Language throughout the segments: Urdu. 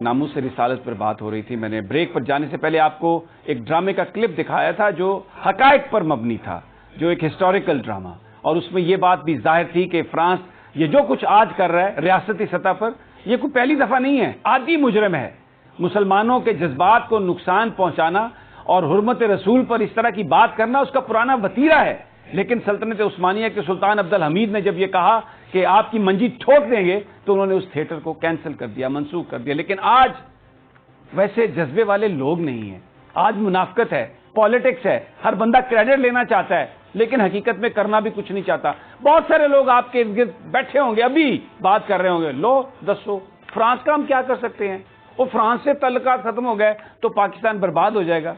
ناموس رسالت پر بات ہو رہی تھی. میں نے بریک پر جانے سے پہلے آپ کو ایک ڈرامے کا کلپ دکھایا تھا جو حقائق پر مبنی تھا, جو ایک ہسٹوریکل ڈرامہ, اور اس میں یہ بات بھی ظاہر تھی کہ فرانس یہ جو کچھ آج کر رہا ہے ریاستی سطح پر, یہ کوئی پہلی دفعہ نہیں ہے. عادی مجرم ہے. مسلمانوں کے جذبات کو نقصان پہنچانا اور حرمت رسول پر اس طرح کی بات کرنا اس کا پرانا وتیرہ ہے. لیکن سلطنت عثمانیہ کے سلطان عبد الحمید نے جب یہ کہا کہ آپ کی منجی ٹھوک دیں گے تو انہوں نے اس تھیٹر کو کینسل کر دیا, منسوخ کر دیا. لیکن آج ویسے جذبے والے لوگ نہیں ہیں. آج منافقت ہے, پالیٹکس ہے, ہر بندہ کریڈٹ لینا چاہتا ہے لیکن حقیقت میں کرنا بھی کچھ نہیں چاہتا. بہت سارے لوگ آپ کے ارد گرد بیٹھے ہوں گے, ابھی بات کر رہے ہوں گے, لو دسو فرانس کا ہم کیا کر سکتے ہیں, وہ فرانس سے تعلقات ختم ہو گئے تو پاکستان برباد ہو جائے گا.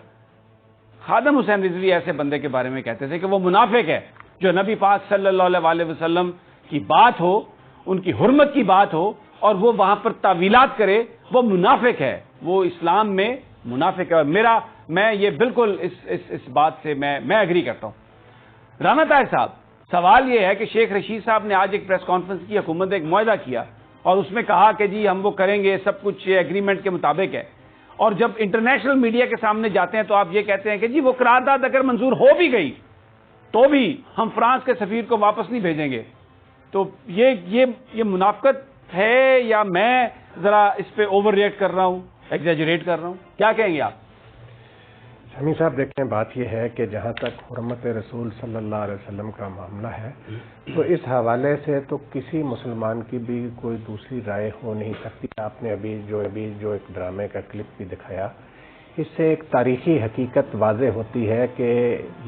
خادم حسین رضوی ایسے بندے کے بارے میں کہتے تھے کہ وہ منافق ہے جو نبی پاک صلی اللہ علیہ وسلم کی بات ہو, ان کی حرمت کی بات ہو اور وہ وہاں پر تعویلات کرے, وہ منافق ہے, وہ اسلام میں منافق ہے. اور میں یہ بالکل اس بات سے میں ایگری کرتا ہوں. رانا طاہر صاحب, سوال یہ ہے کہ شیخ رشید صاحب نے آج ایک پریس کانفرنس کی, حکومت نے ایک معاہدہ کیا اور اس میں کہا کہ جی ہم وہ کریں گے, سب کچھ ایگریمنٹ کے مطابق ہے, اور جب انٹرنیشنل میڈیا کے سامنے جاتے ہیں تو آپ یہ کہتے ہیں کہ جی وہ قرارداد اگر منظور ہو بھی گئی تو بھی ہم فرانس کے سفیر کو واپس نہیں بھیجیں گے. تو یہ منافقت ہے یا میں ذرا اس پہ اوور ریئیکٹ کر رہا ہوں, ایگزیجریٹ کر رہا ہوں, کیا کہیں گے آپ؟ شمی صاحب دیکھیں, بات یہ ہے کہ جہاں تک حرمت رسول صلی اللہ علیہ وسلم کا معاملہ ہے تو اس حوالے سے تو کسی مسلمان کی بھی کوئی دوسری رائے ہو نہیں سکتی. آپ نے ابھی جو ایک ڈرامے کا کلپ بھی دکھایا, اس سے ایک تاریخی حقیقت واضح ہوتی ہے کہ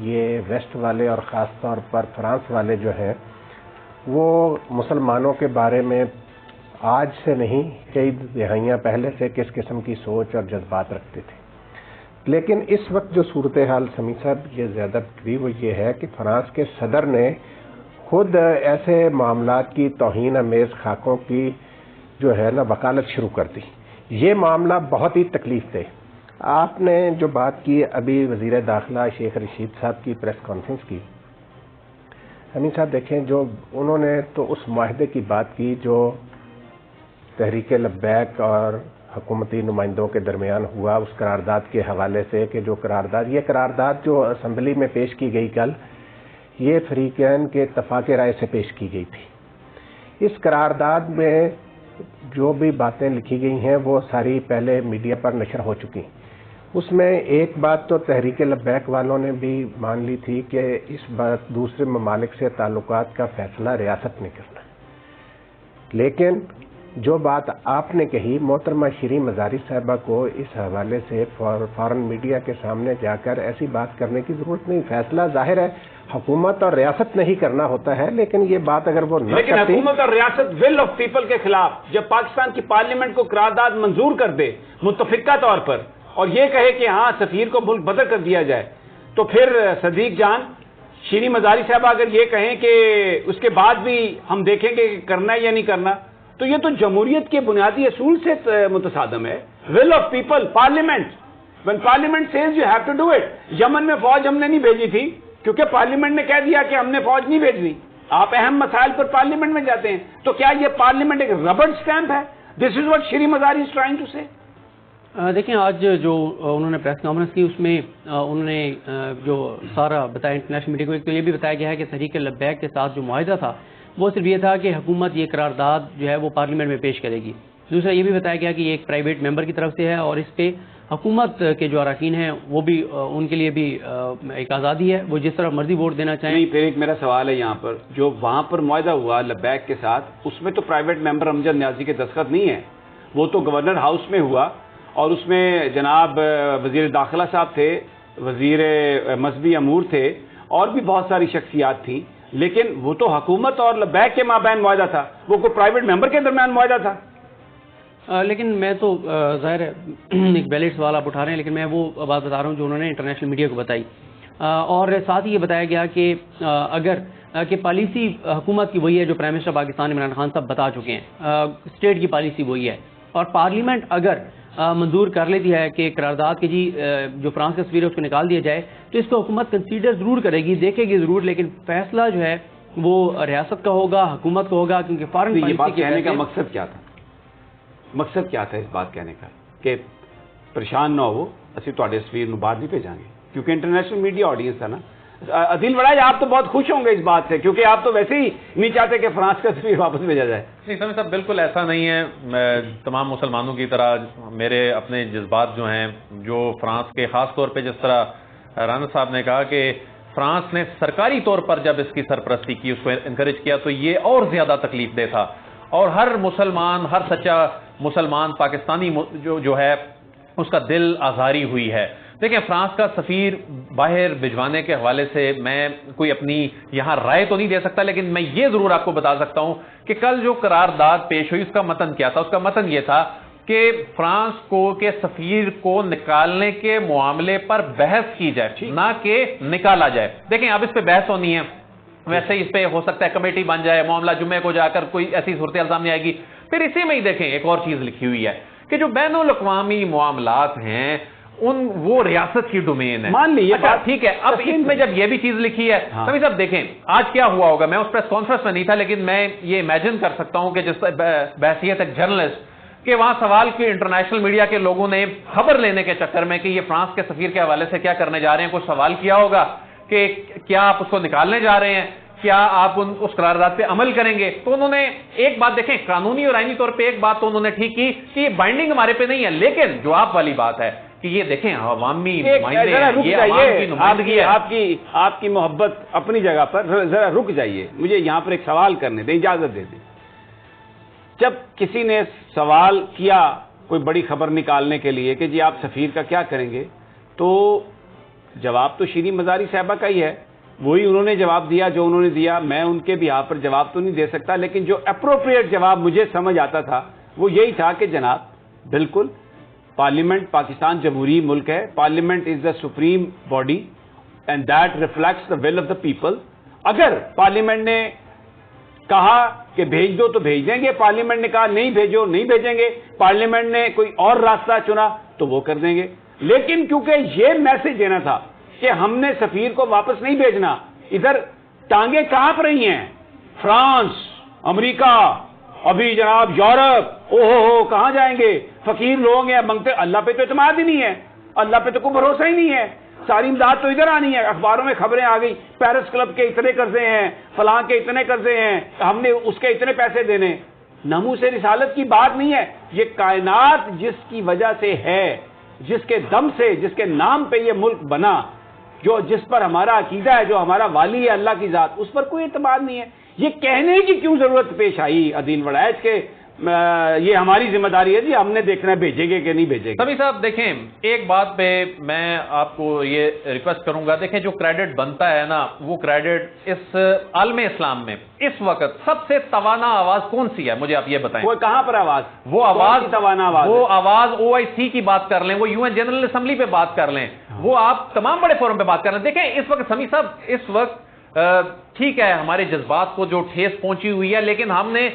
یہ ویسٹ والے اور خاص طور پر فرانس والے جو ہیں وہ مسلمانوں کے بارے میں آج سے نہیں کئی دہائیاں پہلے سے کس قسم کی سوچ اور جذبات رکھتے تھے. لیکن اس وقت جو صورتحال سمی صاحب یہ زیادہ قریب وہ یہ ہے کہ فرانس کے صدر نے خود ایسے معاملات کی توہین آمیز خاکوں کی جو ہے نا وکالت شروع کر دی. یہ معاملہ بہت ہی تکلیف دہ. آپ نے جو بات کی ابھی وزیر داخلہ شیخ رشید صاحب کی پریس کانفرنس کی, امین صاحب دیکھیں جو انہوں نے تو اس معاہدے کی بات کی جو تحریک لبیک اور حکومتی نمائندوں کے درمیان ہوا, اس قرارداد کے حوالے سے کہ جو قرارداد جو اسمبلی میں پیش کی گئی کل, یہ فریقین کے اتفاق رائے سے پیش کی گئی تھی. اس قرارداد میں جو بھی باتیں لکھی گئی ہیں وہ ساری پہلے میڈیا پر نشر ہو چکی. اس میں ایک بات تو تحریک لبیک والوں نے بھی مان لی تھی کہ اس بات دوسرے ممالک سے تعلقات کا فیصلہ ریاست نے کرنا. لیکن جو بات آپ نے کہی, محترمہ شیریں مزاری صاحبہ کو اس حوالے سے فارن میڈیا کے سامنے جا کر ایسی بات کرنے کی ضرورت نہیں. فیصلہ ظاہر ہے حکومت اور ریاست نے ہی کرنا ہوتا ہے, لیکن یہ بات اگر وہ نہ کرتی, لیکن حکومت اور ریاست ول آف پیپل کے خلاف جب پاکستان کی پارلیمنٹ کو قرارداد منظور کر دے متفقہ طور پر اور یہ کہے کہ ہاں سفیر کو ملک بدر کر دیا جائے, تو پھر صدیق جان شیریں مزاری صاحبہ اگر یہ کہیں کہ اس کے بعد بھی ہم دیکھیں گے کہ کرنا ہے یا نہیں کرنا, تو یہ تو جمہوریت کے بنیادی اصول سے متصادم ہے. Will of people, parliament, when parliament says you have to do it. یمن میں فوج ہم نے نہیں بھیجی تھی کیونکہ پارلیمنٹ نے کہہ دیا کہ ہم نے فوج نہیں بھیجنی. آپ اہم مسائل پر پارلیمنٹ میں جاتے ہیں, تو کیا یہ پارلیمنٹ ایک ربڑ سٹیمپ ہے؟ دس is what Shireen Mazari is trying to سے. دیکھیں, آج جو انہوں نے پریس کانفرنس کی اس میں انہوں نے جو سارا بتایا انٹرنیشنل میڈیا کو, ایک تو یہ بھی بتایا گیا ہے کہ تحریک لبیک کے ساتھ جو معاہدہ تھا وہ صرف یہ تھا کہ حکومت یہ قرارداد جو ہے وہ پارلیمنٹ میں پیش کرے گی. دوسرا یہ بھی بتایا گیا کہ یہ ایک پرائیویٹ ممبر کی طرف سے ہے اور اس پہ حکومت کے جو اراکین ہیں وہ بھی ان کے لیے بھی ایک آزادی ہے, وہ جس طرح مرضی ووٹ دینا چاہیں. پھر ایک میرا سوال ہے یہاں پر, جو وہاں پر معاہدہ ہوا لبیک کے ساتھ, اس میں تو پرائیویٹ ممبر امجد نیازی کے دستخط نہیں ہے, وہ تو گورنر ہاؤس میں ہوا اور اس میں جناب وزیر داخلہ صاحب تھے, وزیر مذہبی امور تھے اور بھی بہت ساری شخصیات تھیں, لیکن وہ تو حکومت اور لبیک کے مابین معاہدہ تھا, وہ کوئی پرائیویٹ ممبر کے درمیان معاہدہ تھا. لیکن میں تو ظاہر ہے ایک ویلڈ سوال آپ اٹھا رہے ہیں, لیکن میں وہ بات بتا رہا ہوں جو انہوں نے انٹرنیشنل میڈیا کو بتائی. اور ساتھ ہی یہ بتایا گیا کہ اگر کہ پالیسی حکومت کی وہی ہے جو پرائم منسٹر پاکستان عمران خان صاحب بتا چکے ہیں, اسٹیٹ کی پالیسی وہی ہے, اور پارلیمنٹ اگر منظور کر لیتی ہے کہ قرارداد کی جی جو فرانس کا سفیر ہے اس کو نکال دیا جائے, تو اس کو حکومت کنسیڈر ضرور کرے گی, دیکھے گی ضرور, لیکن فیصلہ جو ہے وہ ریاست کا ہوگا, حکومت کا ہوگا, کیونکہ فارن پالیسی. یہ بات کہنے کا مقصد کیا تھا؟ مقصد کیا تھا اس بات کہنے کا کہ پریشان نہ ہو اسی تواڈے تصویر نو باہر نہیں بھیجاں گے, کیونکہ انٹرنیشنل میڈیا آڈینس ہے نا. عدیل وڑائچ آپ تو بہت خوش ہوں گے اس بات سے, کیونکہ آپ تو ویسے ہی نہیں چاہتے کہ فرانس کا تصویر واپس بھیجا جائے. نہیں سمی صاحب, بالکل ایسا نہیں ہے. میں تمام مسلمانوں کی طرح میرے اپنے جذبات جو ہیں, جو فرانس کے خاص طور پہ جس طرح رانا صاحب نے کہا کہ فرانس نے سرکاری طور پر جب اس کی سرپرستی کی, اس کو انکریج کیا, تو یہ اور زیادہ تکلیف دہ تھا. اور ہر مسلمان, ہر سچا مسلمان پاکستانی جو ہے اس کا دل آزاری ہوئی ہے. دیکھیں, فرانس کا سفیر باہر بھجوانے کے حوالے سے میں کوئی اپنی یہاں رائے تو نہیں دے سکتا, لیکن میں یہ ضرور آپ کو بتا سکتا ہوں کہ کل جو قرارداد پیش ہوئی اس کا متن کیا تھا. اس کا متن یہ تھا کہ فرانس کو کے سفیر کو نکالنے کے معاملے پر بحث کی جائے, نہ کہ نکالا جائے. دیکھیں, اب اس پہ بحث ہونی ہے, ویسے ہی اس پہ ہو سکتا ہے کمیٹی بن جائے, معاملہ جمعے کو جا کر کوئی ایسی صورتحال سامنے آئے گی. پھر اسی میں ہی دیکھیں ایک اور چیز لکھی ہوئی ہے کہ جو بین الاقوامی معاملات ہیں وہ ریاست کی ڈومین ہے. مان لیجیے اچھا ٹھیک ہے, اب اس میں جب یہ بھی چیز لکھی ہے, سمی صاحب دیکھیں آج کیا ہوا ہوگا. میں اس پریس کانفرنس میں نہیں تھا, لیکن میں یہ امیجن کر سکتا ہوں کہ جس بحیثیت ایک جرنلسٹ کہ وہاں سوال کی انٹرنیشنل میڈیا کے لوگوں نے خبر لینے کے چکر میں کہ یہ فرانس کے سفیر کے حوالے سے کیا کرنے جا رہے ہیں, کچھ سوال کیا ہوگا کہ کیا آپ اس کو نکالنے جا رہے ہیں, کیا آپ اس قرارداد پہ عمل کریں گے. تو انہوں نے ایک بات دیکھیں, قانونی اور آئینی طور پہ ایک بات تو انہوں نے ٹھیک کی کہ یہ بائنڈنگ ہمارے پہ نہیں ہے, لیکن جو آپ والی بات ہے کہ یہ دیکھیں عوامی نمائندگی, آپ کی محبت اپنی جگہ پر, ذرا رک جائیے, مجھے یہاں پر ایک سوال کرنے دیں, اجازت دے دیں. جب کسی نے سوال کیا کوئی بڑی خبر نکالنے کے لیے کہ جی آپ سفیر کا کیا کریں گے, تو جواب تو شیریں مزاری صاحبہ کا ہی ہے, وہی انہوں نے جواب دیا جو انہوں نے دیا. میں ان کے بھی یہاں پر جواب تو نہیں دے سکتا, لیکن جو اپروپریٹ جواب مجھے سمجھ آتا تھا وہ یہی تھا کہ جناب بالکل پارلیمنٹ, پاکستان جمہوری ملک ہے, parliament is the supreme body and that reflects the will of the people. اگر پارلیمنٹ نے کہا کہ بھیج دو تو بھیج دیں گے, پارلیمنٹ نے کہا نہیں بھیجو نہیں بھیجیں گے, پارلیمنٹ نے کوئی اور راستہ چنا تو وہ کر دیں گے. لیکن کیونکہ یہ میسج دینا تھا کہ ہم نے سفیر کو واپس نہیں بھیجنا, ادھر ٹانگیں کہاں پر رہی ہیں, فرانس, امریکہ, ابھی جناب یورپ, ہو کہاں جائیں گے, فقیر لوگ ہیں منگتے, اللہ پہ تو اعتماد ہی نہیں ہے, اللہ پہ تو کوئی بھروسہ ہی نہیں ہے, ساری امداد تو ادھر آنی ہے. اخباروں میں خبریں آ گئی, پیرس کلب کے اتنے قرضے ہیں, فلاں کے اتنے قرضے ہیں, ہم نے اس کے اتنے پیسے دینے. ناموس رسالت کی بات نہیں ہے, یہ کائنات جس کی وجہ سے ہے, جس کے دم سے, جس کے نام پہ یہ ملک بنا, جو جس پر ہمارا عقیدہ ہے, جو ہمارا والی ہے اللہ کی ذات, اس پر کوئی اعتماد نہیں ہے. یہ کہنے کی کیوں ضرورت پیش آئی عدیل وڑائچ کے یہ ہماری ذمہ داری ہے جی, ہم نے دیکھنا ہے بھیجیں گے کہ نہیں بھیجیں گے. سمی صاحب دیکھیں, ایک بات پہ میں آپ کو یہ ریکویسٹ کروں گا, دیکھیں جو کریڈٹ بنتا ہے نا, وہ کریڈٹ اس عالم اسلام میں اس وقت سب سے توانا آواز کون سی ہے, مجھے آپ یہ بتائیں. وہ کہاں پر آواز, وہ آواز توانا آواز, وہ آواز OIC کی بات کر لیں, وہ UN جنرل اسمبلی پہ بات کر لیں, وہ آپ تمام بڑے فورم پہ بات کر لیں. دیکھیں اس وقت سمی صاحب, اس وقت ٹھیک ہے ہمارے جذبات کو جو ٹھیس پہنچی ہوئی ہے, لیکن ہم نے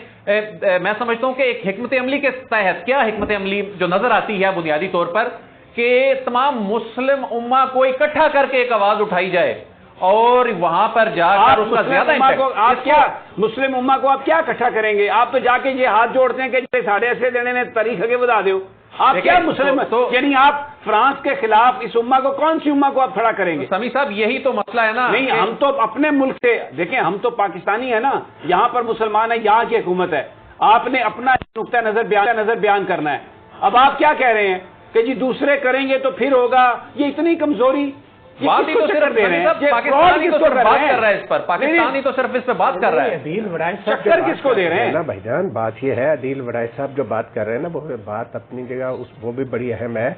میں سمجھتا ہوں کہ ایک حکمت عملی کے تحت, کیا حکمت عملی جو نظر آتی ہے بنیادی طور پر کہ تمام مسلم امہ کو اکٹھا کر کے ایک آواز اٹھائی جائے اور وہاں پر جا کر اس کا زیادہ آپ کیا مسلم امہ کو آپ کیا اکٹھا کریں گے, آپ تو جا کے یہ ہاتھ جوڑتے ہیں کہ جیسے ساڑھے ایسے دینے نے تاریخ آگے بتا دو, آپ کیا مسلم, یعنی آپ فرانس کے خلاف اس امہ کو, کون سی امہ کو آپ کھڑا کریں گے. سمی صاحب یہی تو مسئلہ ہے نا. نہیں, ہم تو اپنے ملک سے, دیکھیں ہم تو پاکستانی ہیں نا, یہاں پر مسلمان ہے, یہاں کی حکومت ہے, آپ نے اپنا نقطہ نظر بیان کرنا ہے. اب آپ کیا کہہ رہے ہیں کہ جی دوسرے کریں گے تو پھر ہوگا, یہ اتنی کمزوری, پاکستانی تو صرف بات کر رہا ہے اس پر, پاکستانی تو صرف اس پہ بات کر رہا ہے. عدیل وڑائچ صاحب چکر کس کو دے رہے ہیں بھائی جان, بات یہ ہے عدیل وڑائچ صاحب جو بات کر رہے ہیں نا, وہ بات اپنی جگہ وہ بھی بڑی اہم ہے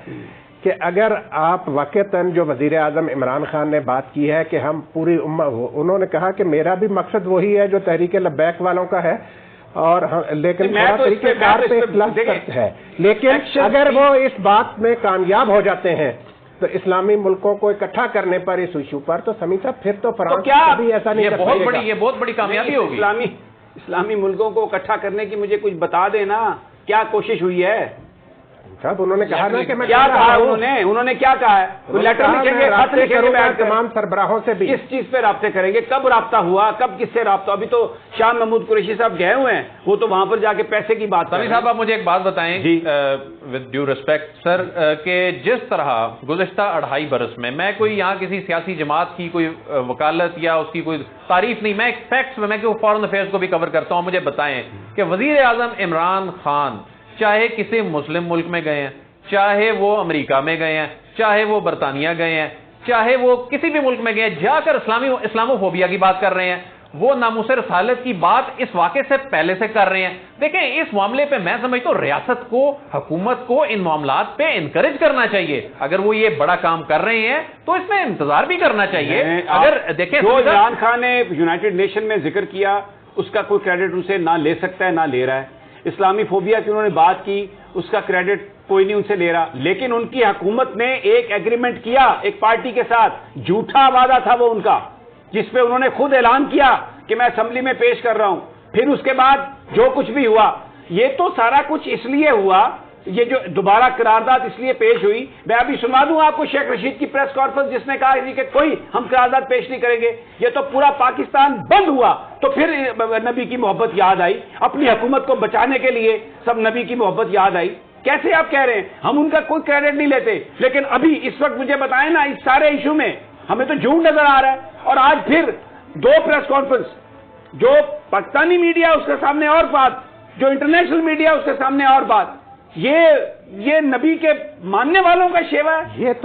کہ اگر آپ واقعتاً جو وزیر اعظم عمران خان نے بات کی ہے کہ ہم پوری امت, انہوں نے کہا کہ میرا بھی مقصد وہی ہے جو تحریک لبیک والوں کا ہے, اور لیکن طریقہ کار پہ اختلاف ہے, لیکن اگر وہ اس بات میں کامیاب ہو جاتے ہیں تو اسلامی ملکوں کو اکٹھا کرنے پر اس ایشو پر, تو سمی صاحب پھر تو فرانس بھی ایسا نہیں کر سکے گا. یہ بہت بڑی کامیابی ہوگی. اسلامی ملکوں کو اکٹھا کرنے کی مجھے کچھ بتا دینا, کیا کوشش ہوئی ہے. اب انہوں نے کہا نا کہ میں کیا کہا انہوں نے کیا کہا ہے؟ کوئی لیٹر لکھیں گے، خط لکھیں گے تمام سربراہوں سے بھی کس چیز پہ رابطے کریں گے؟ کب رابطہ ہوا؟ کب کس سے رابطہ؟ ابھی تو شاہ محمود قریشی صاحب گئے ہوئے ہیں، وہ تو وہاں پر جا کے پیسے کی بات سمیع صاحب آپ مجھے ایک بات بتائیں ود ڈیو ریسپیکٹ سر، کہ جس طرح گزشتہ 2.5 برس میں کوئی یہاں کسی سیاسی جماعت کی کوئی وکالت یا اس کی کوئی تعریف نہیں، میں فیکٹس میں فارن افیئرس کو بھی کور کرتا ہوں، مجھے بتائیں کہ وزیر اعظم عمران خان چاہے کسی مسلم ملک میں گئے ہیں، چاہے وہ امریکہ میں گئے ہیں، چاہے وہ برطانیہ گئے ہیں، چاہے وہ کسی بھی ملک میں گئے ہیں، جا کر اسلاموفوبیا کی بات کر رہے ہیں، وہ ناموس رسالت کی بات اس واقعے سے پہلے سے کر رہے ہیں۔ دیکھیں اس معاملے پہ میں سمجھتا ہوں ریاست کو، حکومت کو ان معاملات پہ انکریج کرنا چاہیے۔ اگر وہ یہ بڑا کام کر رہے ہیں تو اس میں انتظار بھی کرنا چاہیے۔ اگر دیکھیں جو عمران خان نے یونائٹڈ نیشن میں ذکر کیا اس کا کوئی کریڈٹ ان سے نہ لے سکتا ہے نہ لے رہا ہے، اسلامی فوبیا کی انہوں نے بات کی اس کا کریڈٹ کوئی نہیں ان سے لے رہا، لیکن ان کی حکومت نے ایک ایگریمنٹ کیا ایک پارٹی کے ساتھ، جھوٹا وعدہ تھا وہ ان کا، جس پہ انہوں نے خود اعلان کیا کہ میں اسمبلی میں پیش کر رہا ہوں، پھر اس کے بعد جو کچھ بھی ہوا، یہ تو سارا کچھ اس لیے ہوا، یہ جو دوبارہ قرارداد اس لیے پیش ہوئی۔ میں ابھی سنا دوں آپ کو شیخ رشید کی پریس کانفرنس جس نے کہا کہ کوئی ہم قرارداد پیش نہیں کریں گے، یہ تو پورا پاکستان بند ہوا تو پھر نبی کی محبت یاد آئی، اپنی حکومت کو بچانے کے لیے سب نبی کی محبت یاد آئی۔ کیسے آپ کہہ رہے ہیں ہم ان کا کوئی کریڈٹ نہیں لیتے، لیکن ابھی اس وقت مجھے بتائیں نا اس سارے ایشو میں ہمیں تو جھوٹ نظر آ رہا ہے، اور آج پھر 2 پریس کانفرنس، جو پاکستانی میڈیا اس کے سامنے اور بات، جو انٹرنیشنل میڈیا اس کے سامنے اور بات، یہ نبی کے ماننے والوں کا شیوا ہے۔ یہ تو